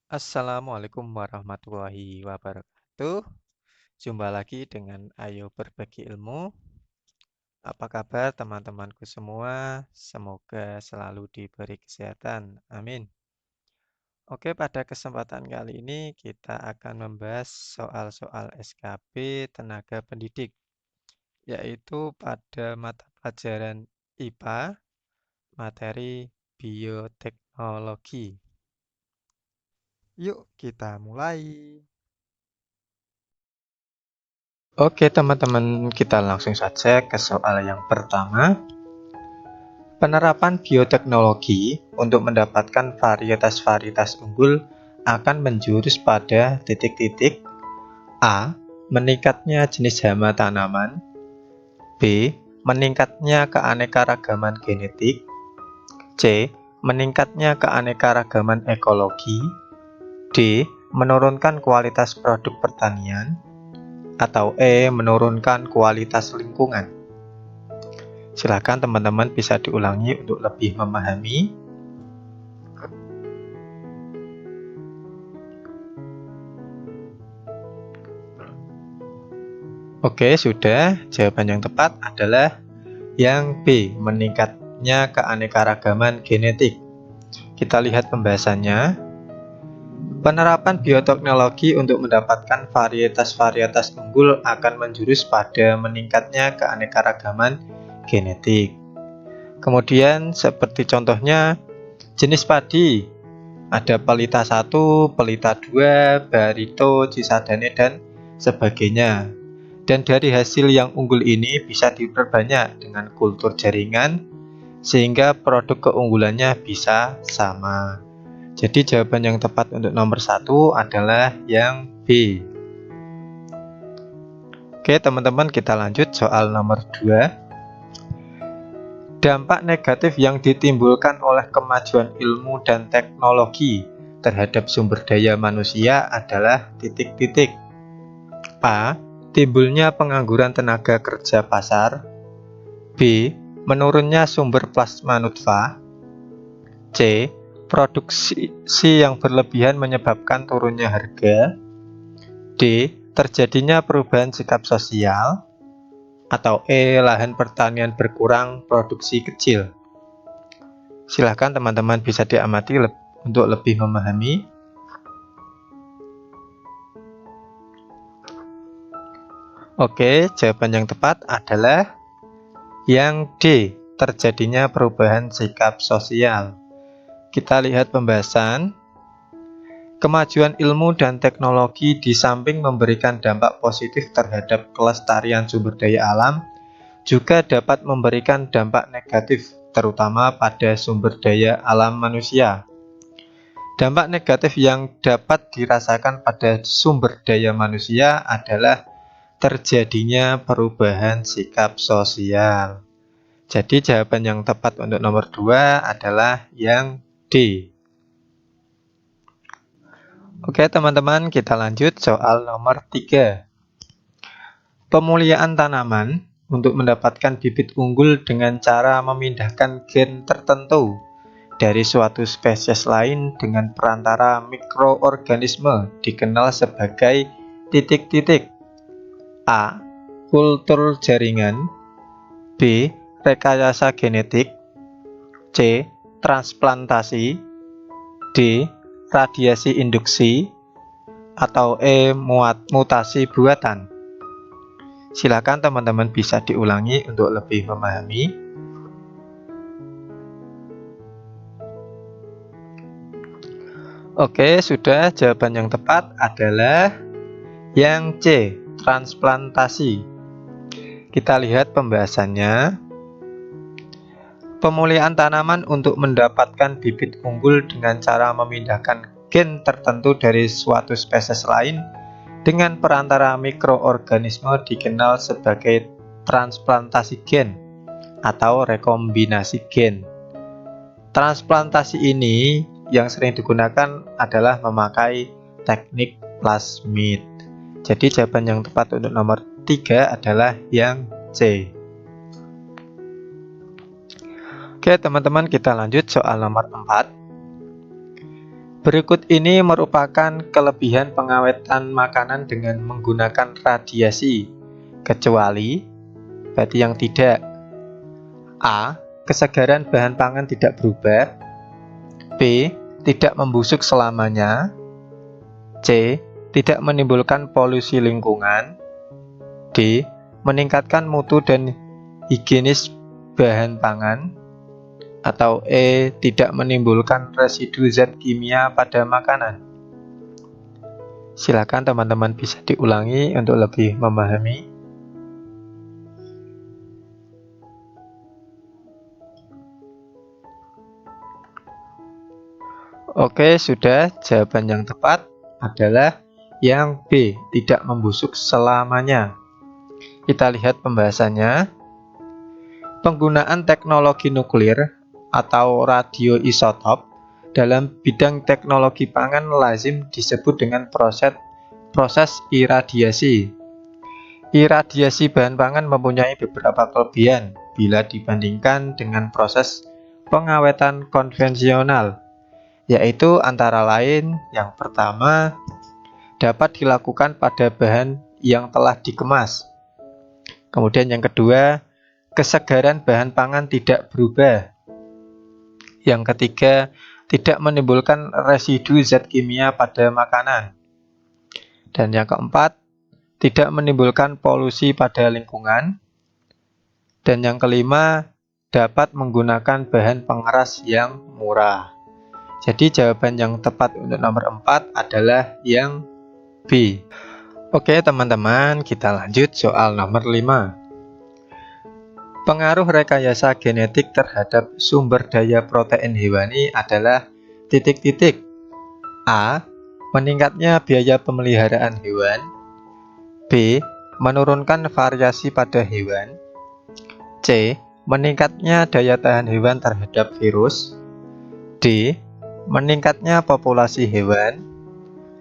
Assalamualaikum warahmatullahi wabarakatuh. Jumpa lagi dengan Ayo Berbagi Ilmu. Apa kabar teman-temanku semua? Semoga selalu diberi kesehatan. Amin. Oke, pada kesempatan kali ini kita akan membahas soal-soal SKP tenaga pendidik, yaitu pada mata pelajaran IPA, materi bioteknologi. Yuk kita mulai. Oke teman-teman, kita langsung saja ke soal yang pertama. Penerapan bioteknologi untuk mendapatkan varietas-varietas unggul akan menjurus pada titik-titik A. Meningkatnya jenis hama tanaman. B. Meningkatnya keanekaragaman genetik. C. Meningkatnya keanekaragaman ekologi. D. Menurunkan kualitas produk pertanian. Atau E. Menurunkan kualitas lingkungan. Silakan teman-teman bisa diulangi untuk lebih memahami. Oke, sudah. Jawaban yang tepat adalah yang B, meningkatnya keanekaragaman genetik. Kita lihat pembahasannya. Penerapan bioteknologi untuk mendapatkan varietas-varietas unggul akan menjurus pada meningkatnya keanekaragaman genetik. Kemudian seperti contohnya jenis padi, ada pelita 1, pelita 2, barito, cisadane, dan sebagainya. Dan dari hasil yang unggul ini bisa diperbanyak dengan kultur jaringan sehingga produk keunggulannya bisa sama. Jadi jawaban yang tepat untuk nomor 1 adalah yang B. Oke teman-teman, kita lanjut soal nomor 2. Dampak negatif yang ditimbulkan oleh kemajuan ilmu dan teknologi terhadap sumber daya manusia adalah titik-titik. A. Timbulnya pengangguran tenaga kerja pasar. B. Menurunnya sumber plasma nutfah. C. Produksi yang berlebihan menyebabkan turunnya harga. D. Terjadinya perubahan sikap sosial. Atau E. Lahan pertanian berkurang, produksi kecil. Silahkan teman-teman bisa diamati untuk lebih memahami. Oke, jawaban yang tepat adalah yang D, terjadinya perubahan sikap sosial. Kita lihat pembahasan. Kemajuan ilmu dan teknologi di samping memberikan dampak positif terhadap kelestarian sumber daya alam, juga dapat memberikan dampak negatif, terutama pada sumber daya alam manusia. Dampak negatif yang dapat dirasakan pada sumber daya manusia adalah terjadinya perubahan sikap sosial. Jadi jawaban yang tepat untuk nomor 2 adalah yang D. Oke teman-teman, kita lanjut soal nomor 3. Pemuliaan tanaman untuk mendapatkan bibit unggul dengan cara memindahkan gen tertentu dari suatu spesies lain dengan perantara mikroorganisme dikenal sebagai titik-titik. A. Kultur jaringan. B. Rekayasa genetik. C. Transplantasi. D. Radiasi induksi. Atau E. Mutasi buatan. Silakan teman-teman bisa diulangi untuk lebih memahami. Oke, sudah. Jawaban yang tepat adalah yang C, transplantasi. Kita lihat pembahasannya. Pemulihan tanaman untuk mendapatkan bibit unggul dengan cara memindahkan gen tertentu dari suatu spesies lain dengan perantara mikroorganisme dikenal sebagai transplantasi gen atau rekombinasi gen. Transplantasi ini yang sering digunakan adalah memakai teknik plasmid. Jadi jawaban yang tepat untuk nomor 3 adalah yang C. Oke teman-teman, kita lanjut soal nomor 4. Berikut ini merupakan kelebihan pengawetan makanan dengan menggunakan radiasi, kecuali berarti yang tidak. A. Kesegaran bahan pangan tidak berubah. B. Tidak membusuk selamanya. C. Tidak menimbulkan polusi lingkungan. D. Meningkatkan mutu dan higienis bahan pangan. Atau E. Tidak menimbulkan residu zat kimia pada makanan. Silakan teman-teman bisa diulangi untuk lebih memahami. Oke, sudah. Jawaban yang tepat adalah yang B, tidak membusuk selamanya. Kita lihat pembahasannya. Penggunaan teknologi nuklir atau radioisotop dalam bidang teknologi pangan lazim disebut dengan proses iradiasi. Iradiasi bahan pangan mempunyai beberapa kelebihan bila dibandingkan dengan proses pengawetan konvensional, yaitu antara lain yang pertama, dapat dilakukan pada bahan yang telah dikemas. Kemudian yang kedua, kesegaran bahan pangan tidak berubah. Yang ketiga, tidak menimbulkan residu zat kimia pada makanan. Dan yang keempat, tidak menimbulkan polusi pada lingkungan. Dan yang kelima, dapat menggunakan bahan pengeras yang murah. Jadi jawaban yang tepat untuk nomor 4 adalah yang B. Oke teman-teman, kita lanjut soal nomor 5. Pengaruh rekayasa genetik terhadap sumber daya protein hewani adalah titik-titik. A. Meningkatnya biaya pemeliharaan hewan. B. Menurunkan variasi pada hewan. C. Meningkatnya daya tahan hewan terhadap virus. D. Meningkatnya populasi hewan.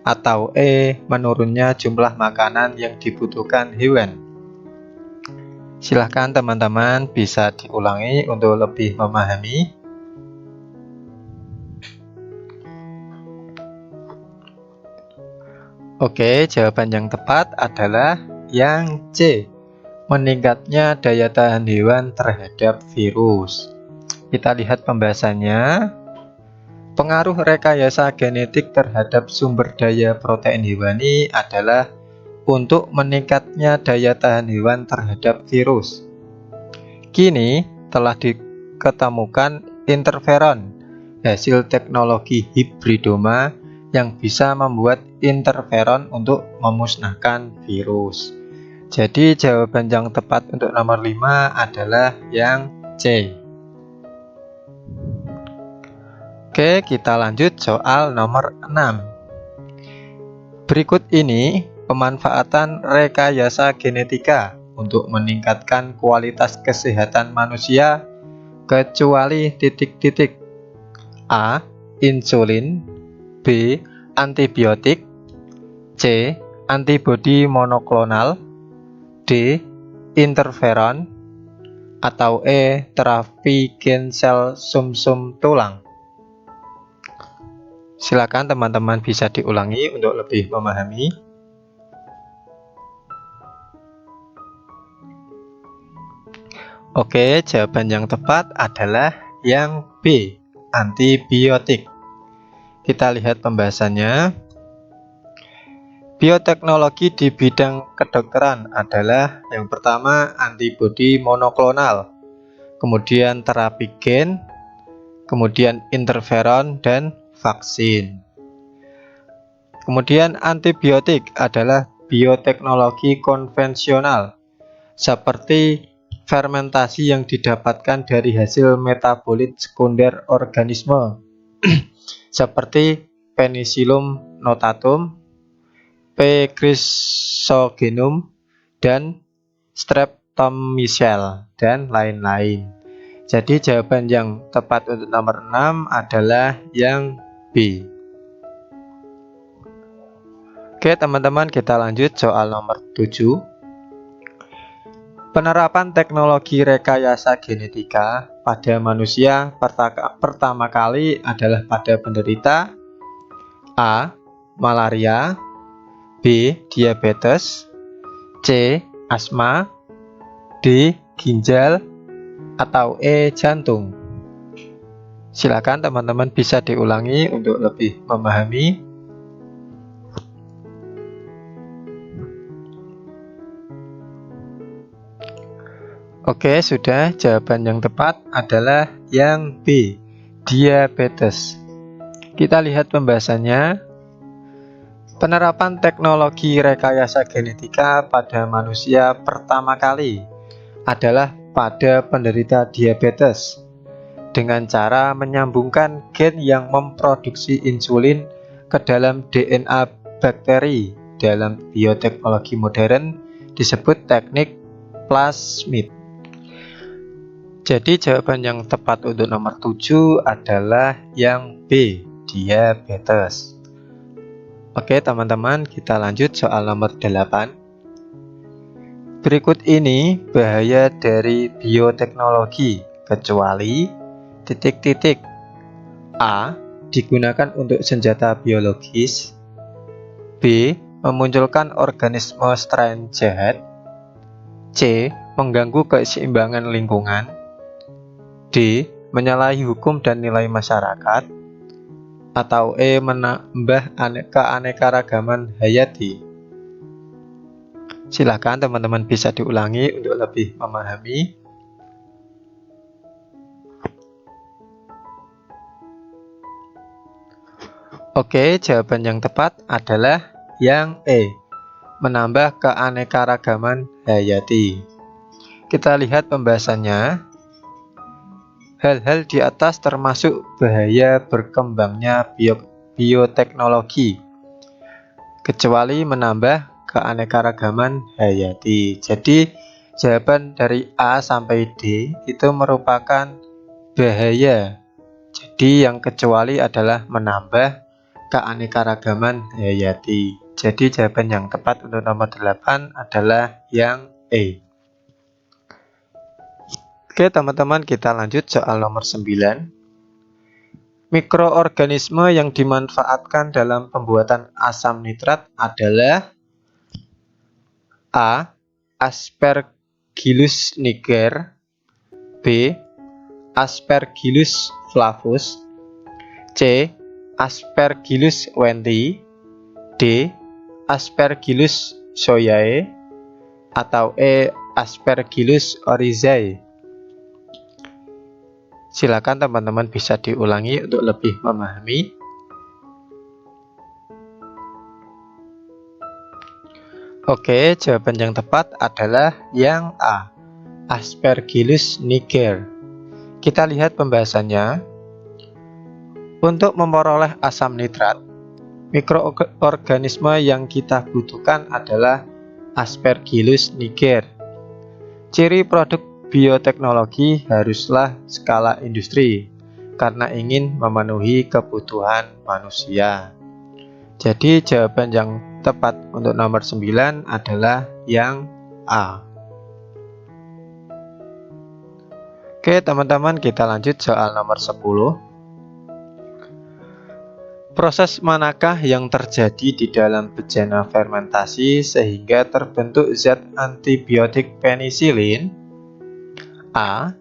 Atau E. Menurunnya jumlah makanan yang dibutuhkan hewan. Silahkan teman-teman bisa diulangi untuk lebih memahami. Oke, jawaban yang tepat adalah yang C. Meningkatnya daya tahan hewan terhadap virus. Kita lihat pembahasannya. Pengaruh rekayasa genetik terhadap sumber daya protein hewani adalah untuk meningkatnya daya tahan hewan terhadap virus. Kini telah diketemukan interferon, hasil teknologi hibridoma yang bisa membuat interferon untuk memusnahkan virus. Jadi jawaban yang tepat untuk nomor 5 adalah yang C. Oke, kita lanjut soal nomor 6. Berikut ini pemanfaatan rekayasa genetika untuk meningkatkan kualitas kesehatan manusia, kecuali titik-titik. A. Insulin. B. Antibiotik. C. Antibodi monoklonal. D. Interferon. Atau E. Terapi gen sel sumsum tulang. Silakan teman-teman bisa diulangi untuk lebih memahami. Oke, jawaban yang tepat adalah yang B, antibiotik. Kita lihat pembahasannya. Bioteknologi di bidang kedokteran adalah yang pertama antibodi monoklonal, kemudian terapi gen, kemudian interferon, dan vaksin. Kemudian antibiotik adalah bioteknologi konvensional seperti fermentasi yang didapatkan dari hasil metabolit sekunder organisme seperti Penicillium notatum, P. Chrysogenum, dan Streptomycel, dan lain-lain. Jadi jawaban yang tepat untuk nomor 6 adalah yang B. Oke teman-teman, kita lanjut soal nomor 7. Penerapan teknologi rekayasa genetika pada manusia pertama kali adalah pada penderita A. Malaria, B. Diabetes, C. Asma, D. Ginjal, atau E. Jantung. Silakan teman-teman bisa diulangi untuk lebih memahami. Oke, sudah. Jawaban yang tepat adalah yang B, diabetes. Kita lihat pembahasannya. Penerapan teknologi rekayasa genetika pada manusia pertama kali adalah pada penderita diabetes dengan cara menyambungkan gen yang memproduksi insulin ke dalam DNA bakteri. Dalam bioteknologi modern disebut teknik plasmid. Jadi jawaban yang tepat untuk nomor 7 adalah yang B, diabetes. Oke teman-teman, kita lanjut soal nomor 8. Berikut ini bahaya dari bioteknologi kecuali titik-titik. A. Digunakan untuk senjata biologis. B. Memunculkan organisme strain jahat. C. Mengganggu keseimbangan lingkungan. D. Menyalahi hukum dan nilai masyarakat. Atau E. Menambah keanekaragaman hayati. Silakan teman-teman bisa diulangi untuk lebih memahami. Oke, jawaban yang tepat adalah yang E, menambah keanekaragaman hayati. Kita lihat pembahasannya. Hal-hal di atas termasuk bahaya berkembangnya bioteknologi, kecuali menambah keanekaragaman hayati. Jadi, jawaban dari A sampai D itu merupakan bahaya. Jadi, yang kecuali adalah menambah keanekaragaman hayati. Jadi, jawaban yang tepat untuk nomor 8 adalah yang E. Oke teman-teman, kita lanjut soal nomor 9. Mikroorganisme yang dimanfaatkan dalam pembuatan asam nitrat adalah A. Aspergillus niger, B. Aspergillus flavus, C. Aspergillus wendti, D. Aspergillus shoyae, atau E. Aspergillus oryzae. Silakan teman-teman bisa diulangi untuk lebih memahami. Oke, jawaban yang tepat adalah yang A, Aspergillus niger. Kita lihat pembahasannya. Untuk memperoleh asam nitrat, mikroorganisme yang kita butuhkan adalah Aspergillus niger. Ciri produk bioteknologi haruslah skala industri karena ingin memenuhi kebutuhan manusia. Jadi jawaban yang tepat untuk nomor 9 adalah yang A. Oke teman-teman, kita lanjut soal nomor 10. Proses manakah yang terjadi di dalam bejana fermentasi sehingga terbentuk zat antibiotik penisilin? A.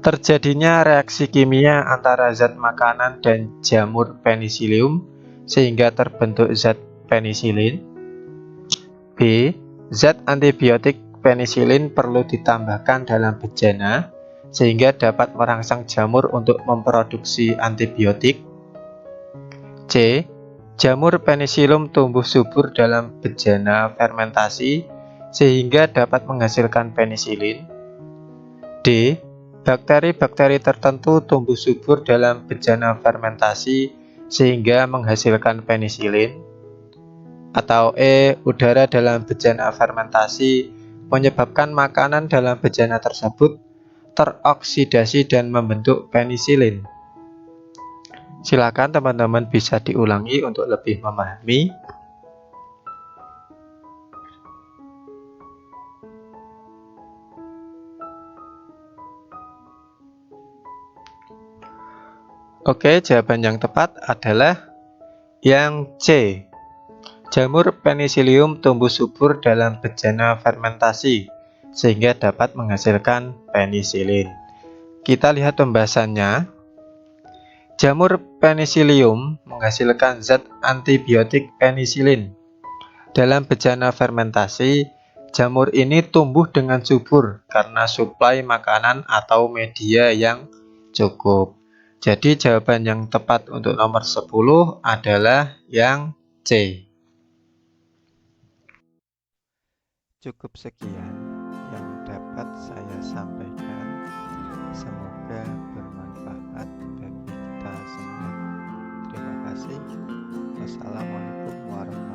Terjadinya reaksi kimia antara zat makanan dan jamur penicillium sehingga terbentuk zat penisilin. B. Zat antibiotik penisilin perlu ditambahkan dalam bejana sehingga dapat merangsang jamur untuk memproduksi antibiotik. C. Jamur penicillium tumbuh subur dalam bejana fermentasi sehingga dapat menghasilkan penisilin. D. Bakteri-bakteri tertentu tumbuh subur dalam bejana fermentasi sehingga menghasilkan penisilin. Atau E. Udara dalam bejana fermentasi menyebabkan makanan dalam bejana tersebut teroksidasi dan membentuk penisilin. Silakan teman-teman bisa diulangi untuk lebih memahami. Oke, jawaban yang tepat adalah Yang C, jamur penicillium tumbuh subur dalam bejana fermentasi sehingga dapat menghasilkan penisilin. Kita lihat pembahasannya. Jamur penicillium menghasilkan zat antibiotik penisilin. Dalam bejana fermentasi, jamur ini tumbuh dengan subur karena suplai makanan atau media yang cukup. Jadi jawaban yang tepat untuk nomor 10 adalah yang C. Cukup sekian yang dapat saya sampaikan. Semoga bermanfaat bagi kita semua. Terima kasih. Wassalamualaikum warahmatullahi wabarakatuh.